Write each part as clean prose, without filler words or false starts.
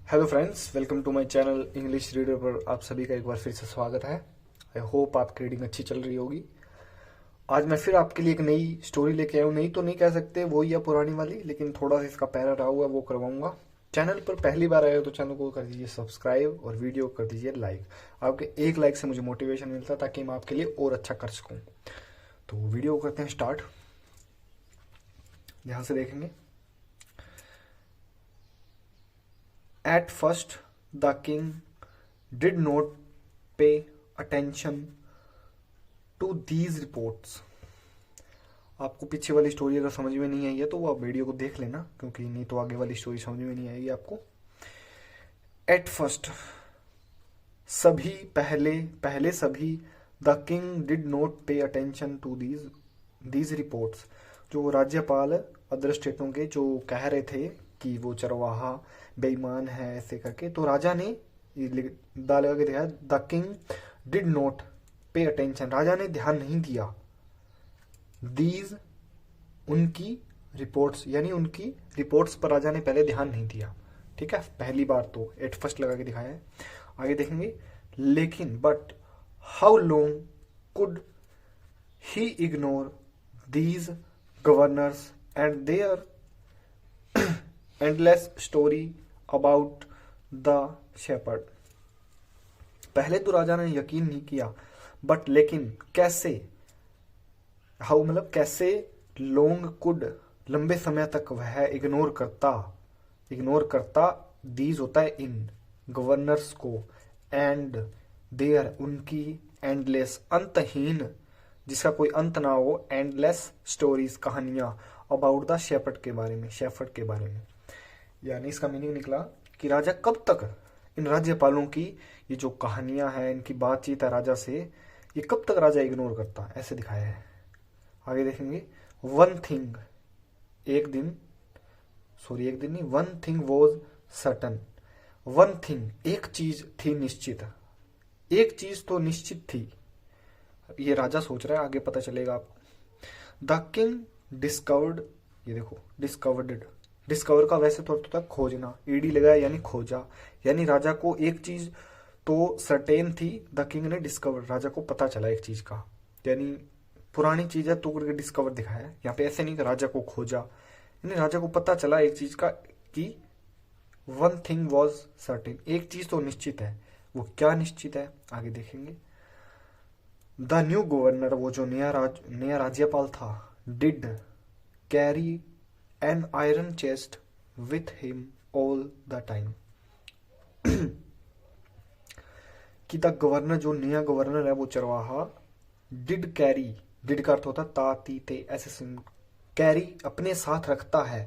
Hello friends, welcome to my channel English reader पर आप सभी का एक बार फिर से स्वागत है। आई होप आपकी रीडिंग अच्छी चल रही होगी। आज मैं फिर आपके लिए एक नई स्टोरी लेके आया हूँ। नई तो नहीं कह सकते, वही है पुरानी वाली, लेकिन थोड़ा सा इसका पैरा रहा हुआ है, वो करवाऊंगा। चैनल पर पहली बार आए हो तो चैनल को कर दीजिए सब्सक्राइब और वीडियो कर दीजिए लाइक। आपके एक लाइक से मुझे मोटिवेशन मिलता है ताकि मैं आपके लिए और अच्छा कर सकूँ। तो वीडियो करते हैं स्टार्ट। ध्यान से देखेंगे। At first, the king did not pay attention to these reports. आपको पीछे वाली स्टोरी अगर समझ में नहीं आई है तो वो आप वीडियो को देख लेना, क्योंकि नहीं तो आगे वाली स्टोरी समझ में नहीं आएगी आपको। एट फर्स्ट, सभी पहले पहले सभी, the king did not pay attention to these reports. जो राज्यपाल अदर स्टेटों के जो कह रहे थे कि वो चरवाहा बेईमान है ऐसे करके, तो राजा ने दा लगा के दिखाया, the king did not pay attention. राजा ने ध्यान नहीं दिया दीज, उनकी रिपोर्ट्स, यानी उनकी रिपोर्ट्स पर राजा ने पहले ध्यान नहीं दिया। ठीक है, पहली बार तो एट फर्स्ट लगा के दिखाया है। आगे देखेंगे। लेकिन but how long could he ignore these governors and their endless story about the shepherd. पहले तो राजा ने यकीन नहीं किया, बट लेकिन कैसे, हाउ मतलब कैसे, लॉन्ग कुड लंबे समय तक वह इग्नोर करता दीज होता है इन, गवर्नर्स को, एंड देयर उनकी, एंडलेस अंतहीन, जिसका कोई अंत ना हो, एंडलेस स्टोरीज कहानियां, अबाउट द शेपर्ड के बारे में, शेफर्ड के बारे में। यानी इसका मीनिंग निकला कि राजा कब तक इन राज्यपालों की ये जो कहानियां हैं, इनकी बातचीत है राजा से, ये कब तक राजा इग्नोर करता, ऐसे दिखाया है। आगे देखेंगे। वन थिंग, एक दिन नहीं, one thing was certain. One thing, एक चीज थी निश्चित, एक चीज तो निश्चित थी। ये राजा सोच रहा है, आगे पता चलेगा आपको। द किंग डिस्कवर्ड, ये देखो डिस्कवर का वैसे तो अर्थ होता है खोजना, ईडी लगाया यानी खोजा, यानी राजा को एक चीज तो सर्टेन थी, द किंग ने डिस्कवर, राजा को पता चला एक चीज का, यानी पुरानी चीज है तो करके डिस्कवर दिखाया है यहाँ पे। ऐसे नहीं कि राजा को खोजा, यानी राजा को पता चला एक चीज का कि वन थिंग वॉज सर्टेन, एक चीज तो निश्चित है। वो क्या निश्चित है आगे देखेंगे। द न्यू गवर्नर, वो जो नया राज्यपाल था, did carry an iron chest with him all the time. कि द गवर्नर, जो नया गवर्नर है वो चरवाहा, डिड कैरी, डिड का अर्थ होता है ता ती ते ऐसे सुन, कैरी अपने साथ रखता है,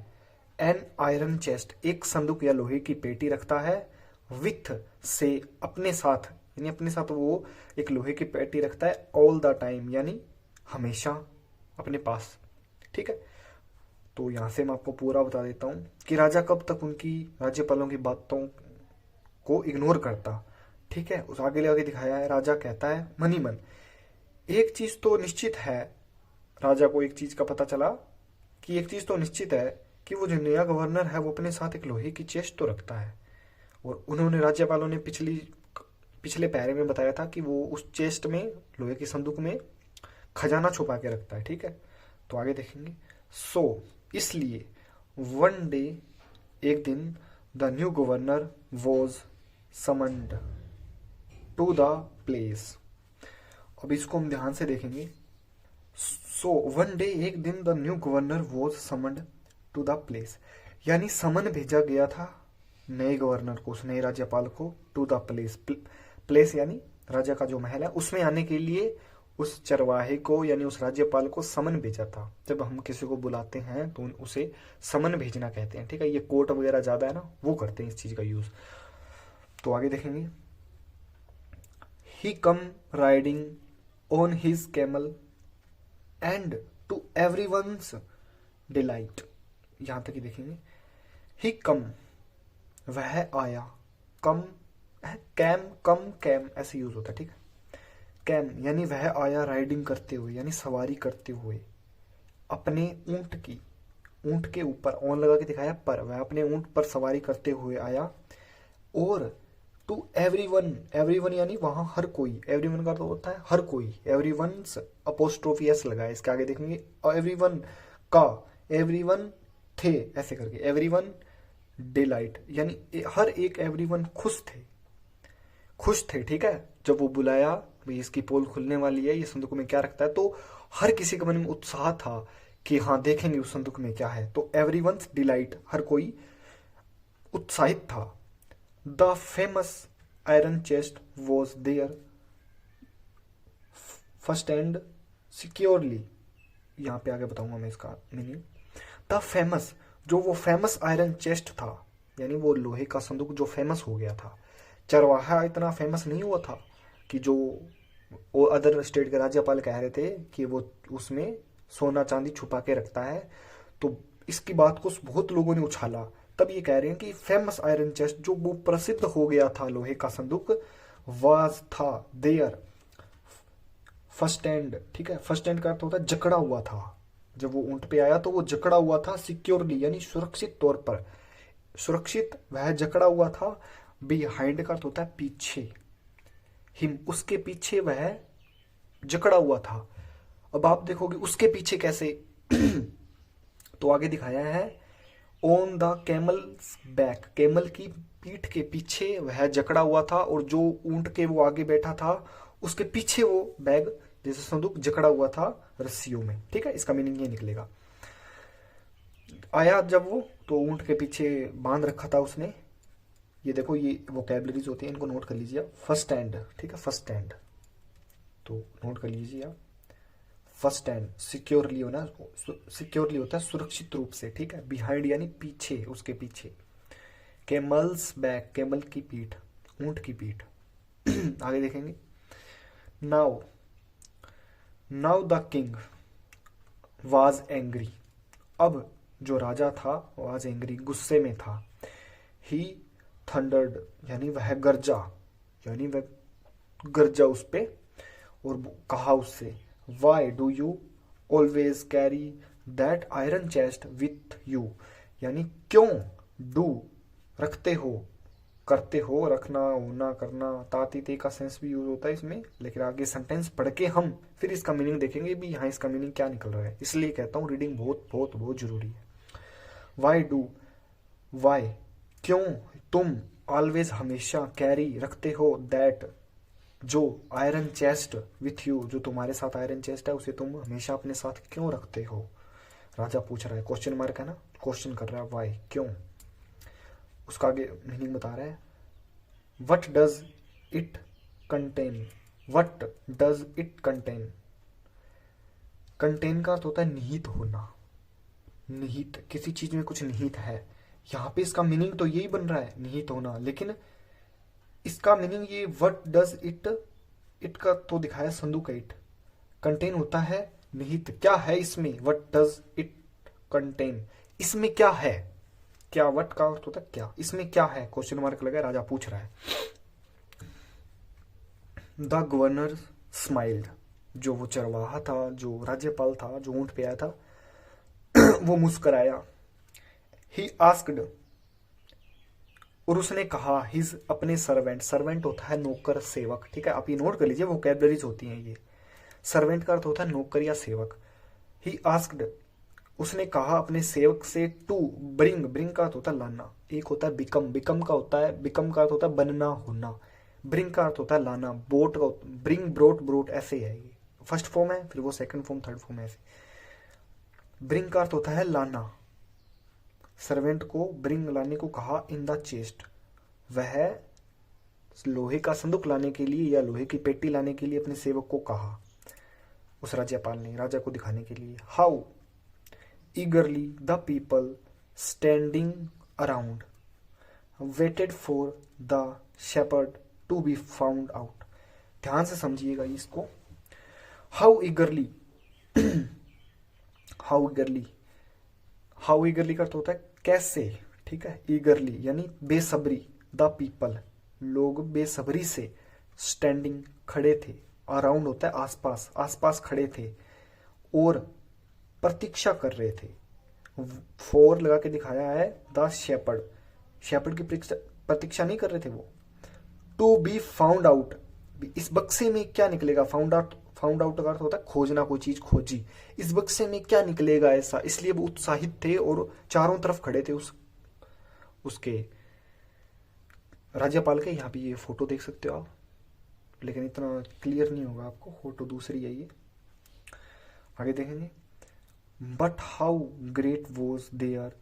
एन आयरन चेस्ट एक संदूक या लोहे की पेटी रखता है, विथ से अपने साथ, यानी अपने साथ वो एक लोहे की पेटी रखता है, ऑल द टाइम यानी हमेशा अपने पास। ठीक है, तो यहां से मैं आपको पूरा बता देता हूं कि राजा कब तक उनकी राज्यपालों की बातों को इग्नोर करता। ठीक है, उस आगे दिखाया है। राजा कहता है मनी मन, एक चीज तो निश्चित है, राजा को एक चीज का पता चला कि एक चीज तो निश्चित है कि वो जो नया गवर्नर है वो अपने साथ एक लोहे की चेस्ट तो रखता है, और उन्होंने राज्यपालों ने पिछले पैरे में बताया था कि वो उस चेस्ट में, लोहे की संदूक में खजाना छुपा के रखता है। ठीक है, तो आगे देखेंगे। सो इसलिए वन डे, एक दिन, the new governor was summoned to the place. अब इसको हम ध्यान से देखेंगे। सो वन डे, एक दिन, the new governor was summoned to the place, यानी समन भेजा गया था नए गवर्नर को, उस नए राज्यपाल को, टू द प्लेस, प्लेस यानी राजा का जो महल है, उसमें आने के लिए उस चरवाहे को यानी उस राज्यपाल को समन भेजा था। जब हम किसी को बुलाते हैं तो उसे समन भेजना कहते हैं। ठीक है, ये कोर्ट वगैरह ज्यादा है ना, वो करते हैं इस चीज का यूज। तो आगे देखेंगे। He came riding on his camel and to everyone's delight, यहां तक ही देखेंगे। ही कम, वह आया, कम कैम ऐसे यूज होता है। ठीक है, कैम यानी वह आया, राइडिंग करते हुए यानी सवारी करते हुए, अपने ऊंट की, ऊंट के ऊपर ऑन लगा के दिखाया पर, वह अपने ऊंट पर सवारी करते हुए आया, और टू एवरीवन, एवरीवन यानी वहां हर कोई, एवरीवन का तो होता है हर कोई, एवरीवन्स अपोस्ट्रोफी एस लगा है इसके आगे देखेंगे, एवरीवन का, एवरीवन थे ऐसे करके, एवरीवन डिलाइट यानी हर एक, एवरीवन खुश थे, खुश थे, ठीक है। जब वो बुलाया भाई इसकी पोल खुलने वाली है, ये संदूक में क्या रखता है, तो हर किसी के मन में उत्साह था कि हाँ देखेंगे उस संदूक में क्या है, तो एवरीवन्स डिलाइट, हर कोई उत्साहित था। The famous iron chest was there first and securely, यहां पे आगे बताऊंगा मैं इसका मीनिंग। द फेमस, जो वो फेमस आयरन चेस्ट था, यानी वो लोहे का संदूक जो फेमस हो गया था। चरवाहा इतना फेमस नहीं हुआ था कि जो वो अदर स्टेट के राज्यपाल कह रहे थे कि वो उसमें सोना चांदी छुपा के रखता है, तो इसकी बात को बहुत लोगों ने उछाला। तब ये कह रहे हैं कि फेमस आयरन चेस्ट जो वो प्रसिद्ध हो गया था लोहे का संदूक, वाज था देयर फर्स्ट एंड, ठीक है। फर्स्ट एंड का अर्थ होता है जकड़ा हुआ था, जब वो ऊंट पे आया तो वो जकड़ा हुआ था, सिक्योरली यानी सुरक्षित तौर पर, सुरक्षित वह जकड़ा हुआ था। बिहाइंड का अर्थ होता है पीछे, हिम उसके पीछे वह जकड़ा हुआ था। अब आप देखोगे उसके पीछे कैसे तो आगे दिखाया है on the camel's back, camel की पीठ के पीछे वह जकड़ा हुआ था, और जो ऊंट के वो आगे बैठा था उसके पीछे वो बैग जैसे संदूक जकड़ा हुआ था रस्सियों में, ठीक है। इसका मीनिंग ये निकलेगा। आया जब वो, तो ऊंट के पीछे बांध रखा था उसने। ये देखो ये वोकैबलरीज होती है, इनको नोट कर लीजिए। फर्स्ट एंड, ठीक है, फर्स्ट एंड तो नोट कर लीजिए आप। फर्स्ट एंड सिक्योरली होना, सिक्योरली होता है सुरक्षित रूप से, ठीक है। बिहाइंड यानी पीछे, उसके पीछे। कैमल्स बैक, कैमल की पीठ, ऊंट की पीठ आगे देखेंगे। Now, now the king was angry, अब जो राजा था वाज एंग्री, गुस्से में था। ही थंडर्ड यानी वह गरजा, यानी वह गरजा उस पे और कहा उससे, why do you always carry that iron chest with you, यानी क्यों, डू रखते हो, करते हो, रखना, होना, करना, ताती ते का सेंस भी यूज होता है इसमें, लेकिन आगे सेंटेंस पढ़ के हम फिर इसका मीनिंग देखेंगे भी यहाँ इसका मीनिंग क्या निकल रहा है। इसलिए कहता हूँ रीडिंग बहुत बहुत बहुत जरूरी है। वाई डू, वाई क्यों, तुम, ऑलवेज हमेशा, कैरी रखते हो, दैट जो, आयरन चेस्ट विथ यू जो तुम्हारे साथ आयरन चेस्ट है उसे तुम हमेशा अपने साथ क्यों रखते हो। राजा पूछ रहा है, क्वेश्चन मार्क है ना, क्वेश्चन कर रहा है वाई, क्यों। उसका आगे मीनिंग बता रहा है। What does it contain, what does it contain, contain का अर्थ होता है निहित होना, निहित, किसी चीज में कुछ निहित है। यहाँ पे इसका मीनिंग तो यही बन रहा है निहित होना, लेकिन इसका मीनिंग ये व्हाट डज इट, इट का तो दिखाया संदूक, इट कंटेन होता है निहित, क्या है इसमें, व्हाट डज इट कंटेन, इसमें क्या है, क्या, व्हाट का अर्थ होता है क्या, इसमें क्या है, क्वेश्चन मार्क लगा, राजा पूछ रहा है। द गवर्नर स्माइल्ड, जो वो चरवाहा था, जो राज्यपाल था, जो ऊंट पे आया था वो मुस्कराया। ही आस्क्ड, और उसने कहा, हिज अपने सर्वेंट, सर्वेंट होता है नौकर, सेवक, ठीक है। आप ये नोट कर लीजिए, वोकैबुलरीज होती हैं ये। सर्वेंट का अर्थ होता है नौकर या सेवक। ही आस्क्ड, उसने कहा अपने सेवक से, टू ब्रिंग, ब्रिंग का अर्थ होता है लाना, एक होता है बिकम, बिकम का होता है, बिकम का अर्थ होता है बनना, होना, ब्रिंग का अर्थ होता है लाना, बोट का, ब्रिंग, ब्रोट, ब्रोट ऐसे है, ये फर्स्ट फॉर्म है, फिर वो सेकंड फॉर्म, थर्ड फॉर्म है ऐसे। ब्रिंग का अर्थ होता है लाना, सर्वेंट को ब्रिंग लाने को कहा, इन द चेस्ट, वह लोहे का संदूक लाने के लिए या लोहे की पेटी लाने के लिए अपने सेवक को कहा, उस राज्यपाल ने, राजा को दिखाने के लिए। How eagerly the people standing around waited for the shepherd to be found out, ध्यान से समझिएगा इसको। How eagerly, how eagerly, how eagerly का अर्थ होता है कैसे, ठीक है। ईगरली यानी बेसब्री, द पीपल लोग बेसब्री से, स्टैंडिंग खड़े थे, अराउंड होता है आसपास, आसपास खड़े थे, और प्रतीक्षा कर रहे थे। फोर लगा के दिखाया है द शेपर्ड, शेपर्ड की प्रतीक्षा नहीं कर रहे थे वो। टू बी फाउंड आउट, इस बक्से में क्या निकलेगा, फाउंड आउट, फाउंड आउट का अर्थ होता है खोजना, कोई चीज खोजी, इस बक्से में क्या निकलेगा ऐसा, इसलिए वो उत्साहित थे और चारों तरफ खड़े थे उसके राज्यपाल के। यहाँ पे ये फोटो देख सकते हो आप, लेकिन इतना क्लियर नहीं होगा आपको, फोटो दूसरी है ये, आगे देखेंगे। But how great was their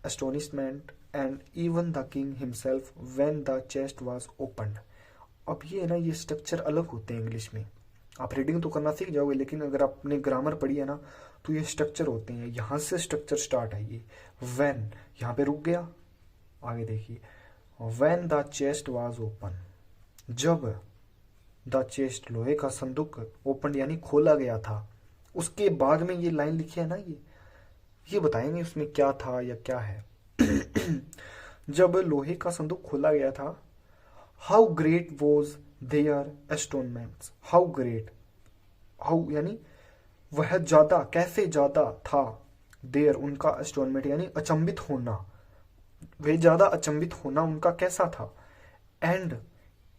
astonishment and even the king himself when the chest was opened। अब ये है ना, ये स्ट्रक्चर अलग होते हैं इंग्लिश में, आप रीडिंग तो करना सीख जाओगे, लेकिन अगर आपने ग्रामर पढ़ी है ना तो ये स्ट्रक्चर होते हैं, यहाँ से स्ट्रक्चर स्टार्ट है ये। when यहाँ पे रुक गया, आगे देखिए, when the chest was open, जब द चेस्ट लोहे का संदूक ओपन यानी खोला गया था, उसके बाद में ये लाइन लिखी है ना, ये बताएंगे उसमें क्या था या क्या है। जब लोहे का संदूक खोला गया था, how great was their astonishments, how great, how यानी वह ज्यादा, कैसे ज्यादा था, देयर उनका एस्टोनमेंट यानी अचंभित होना, वह ज्यादा अचंभित होना उनका कैसा था, and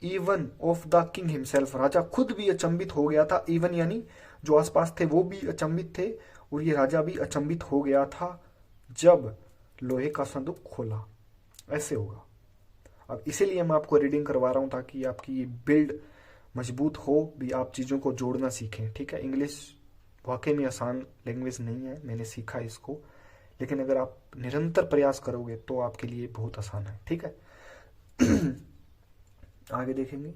even of the king himself, राजा खुद भी अचंभित हो गया था, इवन यानी जो आसपास थे वो भी अचंभित थे, और ये राजा भी अचंभित हो गया था जब लोहे का संदूक खोला, ऐसे होगा। अब इसीलिए मैं आपको रीडिंग करवा रहा हूं ताकि आपकी ये बिल्ड मजबूत हो भी, आप चीजों को जोड़ना सीखें, ठीक है। इंग्लिश वाकई में आसान लैंग्वेज नहीं है, मैंने सीखा इसको, लेकिन अगर आप निरंतर प्रयास करोगे तो आपके लिए बहुत आसान है, ठीक है। आगे देखेंगे,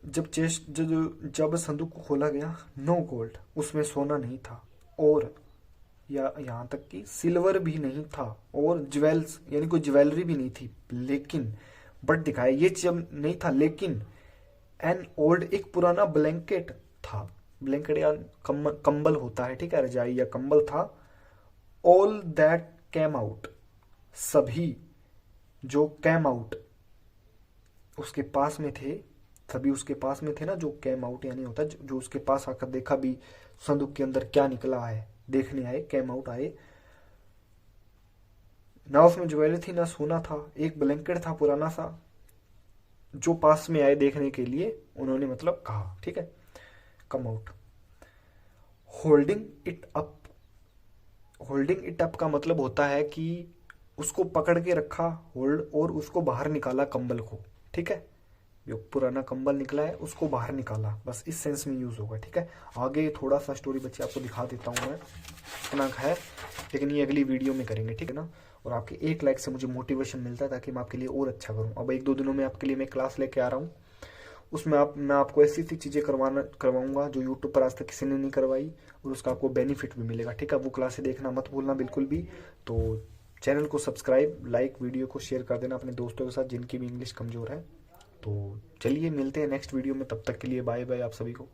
जब संदूक को खोला गया, नो गोल्ड, उसमें सोना नहीं था, और या यहाँ तक कि सिल्वर भी नहीं था, और ज्वेल्स यानी कोई ज्वेलरी भी नहीं थी, लेकिन बट दिखाया ये जब नहीं था, लेकिन एन ओल्ड, एक पुराना ब्लैंकेट था, ब्लैंकेट या कंबल होता है, ठीक है, रजाई या कंबल था। ऑल दैट कैम आउट, सभी जो कैम आउट उसके पास में थे, सभी उसके पास में थे ना, जो कैम आउट यानी होता है जो उसके पास आकर देखा भी संदूक के अंदर क्या निकला है, देखने आए, कैम आउट आए। ना उसमें ज्वेलरी थी ना सोना था, एक ब्लैंकेट था पुराना सा, जो पास में आए देखने के लिए, उन्होंने मतलब कहा, ठीक है, come out. Holding it up, holding it up का मतलब होता है कि उसको पकड़ के रखा, होल्ड, और उसको बाहर निकाला कंबल को, ठीक है, जो पुराना कंबल निकला है उसको बाहर निकाला, बस इस सेंस में यूज होगा, ठीक है। आगे थोड़ा सा स्टोरी बच्चे आपको दिखा देता हूँ मैं, इतना है, लेकिन ये अगली वीडियो में करेंगे, ठीक है ना। और आपके एक लाइक से मुझे मोटिवेशन मिलता है ताकि मैं आपके लिए और अच्छा करूँ। अब 1-2 दिनों में आपके लिए मैं क्लास लेके आ रहा हूँ, उसमें मैं आपको ऐसी चीज़ें करवाऊंगा जो यूट्यूब पर आज तक किसी ने नहीं करवाई, और उसका आपको बेनिफिट भी मिलेगा, ठीक है। वो क्लासें देखना मत भूलना बिल्कुल भी। तो चैनल को सब्सक्राइब, लाइक, वीडियो को शेयर कर देना अपने दोस्तों के साथ जिनकी भी इंग्लिश कमज़ोर है। तो चलिए मिलते हैं नेक्स्ट वीडियो में, तब तक के लिए बाय बाय आप सभी को।